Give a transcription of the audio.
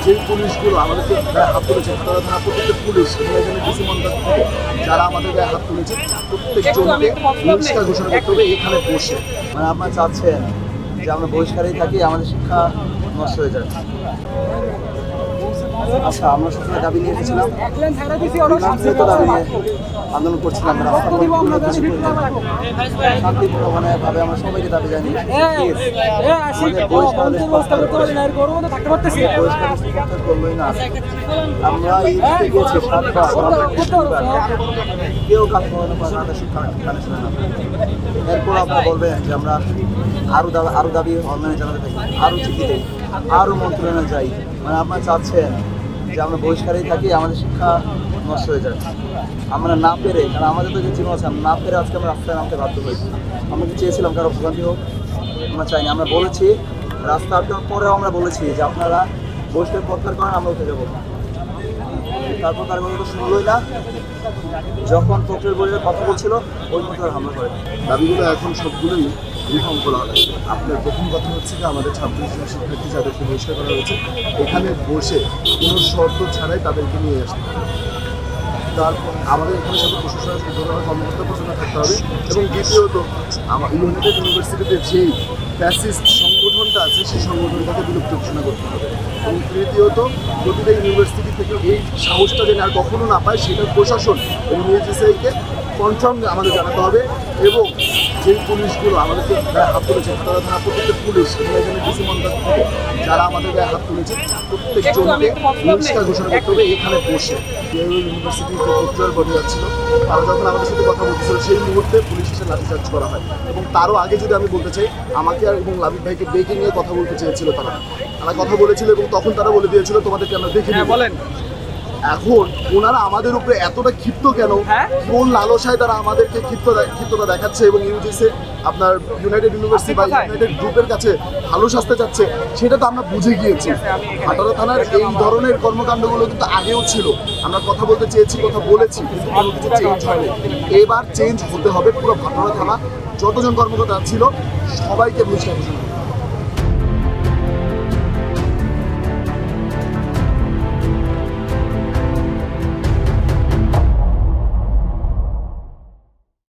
যে পুলিশগুলো আমাদেরকে গায়ে হাত তুলেছে, ভাটারা থানা প্রত্যেকটা পুলিশ এখানে ডিসি মন্ডল থেকে যারা আমাদের গায়ে হাত তুলেছে প্রত্যেকজনকে বহিষ্কার ঘোষণা করতে হবে এখানে বসে। মানে আপনারা চাচ্ছেন যে আমরা বহিষ্কারেই থাকি, আমাদের শিক্ষা নষ্ট হয়ে যায়। আচ্ছা, আমরা সবসময় দাবি নিয়ে এসেছিলাম, দাবি নিয়ে আন্দোলন করছিলাম, শান্তিপূর্ণভাবে আমরা সবাইকে দাবি জানি। করলোই না, আমরা গিয়েছি কেউ কাজ করানো পারে না, কানেকশন না। এরপর আপনারা বলবেন যে আমরা আরো দাবি অনলাইনে জানাতে থাকি, আরো চিঠি দিই, আরো মন্ত্রণালয়ে যাই। মানে আপনারা চাচ্ছেন যে আমরা বহিষ্কারেই থাকি, আমাদের শিক্ষা নষ্ট হয়ে যায়। আমরা না পেরে, কারণ আমাদের তো যে জীবন আছে, আমরা না পেরে আজকে আমরা রাস্তায় নামতে বাধ্য হয়েছি। আমরা কি চেয়েছিলাম কারো ভোগান্তি হোক? আমরা চাইনি। আমরা বলেছি রাস্তা আটকানোর পরেও আমরা বলেছি যে আপনারা বহিষ্কার প্রত্যাহার করেন, আমরা উঠে যাবো। তারপর তার কথা তো শুনলই না, যখন প্রক্রিয়ার বইয়ের কথা বলছিল ওই মতো হামলা করে। দাবিগুলো এখন সবগুলোই রিফর্ম করা হবে। আপনার প্রথম কথা হচ্ছে যে আমাদের ছাত্র শিক্ষার্থী যাদেরকে বহিষ্কার করা হয়েছে এখানে বসে কোনো শর্ত ছাড়াই তাদেরকে নিয়ে আসতে হবে। তারপর আমাদের এখানে সাথে প্রশাসনের শুধুভাবে কর্মকর্তা পর্যন্ত থাকতে হবে। এবং দ্বিতীয়ত আমার ইউনাইটেড ইউনিভার্সিটিতে যেই ফ্যাসিস্ট সংগঠনটা আছে সেই সংগঠনটাকে বিলুপ্ত ঘোষণা করতে হবে। এবং তৃতীয়ত প্রতিটা ইউনিভার্সিটি থেকে এই সাহসটা যেন আর কখনো না পায় সেটা প্রশাসন এবং ইউজিসিকে কনফার্ম আমাদের জানাতে হবে। এবং যেই পুলিশগুলো আমাদেরকে গায়ে হাত তুলেছে, ভাটারা থানা প্রত্যেকটা পুলিশ এখানে ডিসি মন্ডল থেকে যারা আমাদের গায়ে হাত তুলেছে প্রত্যেকজনকে বহিষ্কার ঘোষণা করতে হবে এখানে বসে। ইউনিভার্সিটির যে প্রক্রিয়ার বডি যাচ্ছিল তারা যখন আমাদের সাথে কথা বলতেছিল সেই মুহূর্তে পুলিশ এসে লাঠিচার্জ করা হয়। এবং তারও আগে যদি আমি বলতে চাই, আমাকে আর এবং লাবিব ভাইকে ডেকে নিয়ে কথা বলতে চেয়েছিল, তারা কথা বলেছিল এবং তখন তারা বলে দিয়েছিল তোমাদেরকে আমরা দেখে নিই। বলেন এখন ওনারা আমাদের উপরে এতটা ক্ষিপ্ত কেন? কোন লালসায় তারা আমাদেরকে ক্ষিপ্ততা দেখাচ্ছে এবং ইউজিসি আপনার ইউনাইটেড ইউনিভার্সিটি বা ইউনাইটেড গ্রুপের কাছে ভালো শাস্তি চাচ্ছে সেটা তো আমরা বুঝে গিয়েছি। ভাটারা থানার এই ধরনের কর্মকাণ্ডগুলো কিন্তু আগেও ছিল, আমরা কথা বলতে চেয়েছি, কথা বলেছি, কিন্তু কোনো কিছু চেঞ্জ হয়নি। এবার চেঞ্জ হতে হবে। পুরো ভাটারা থানা যতজন কর্মকর্তা ছিল সবাইকে বহিষ্কার ঘোষণা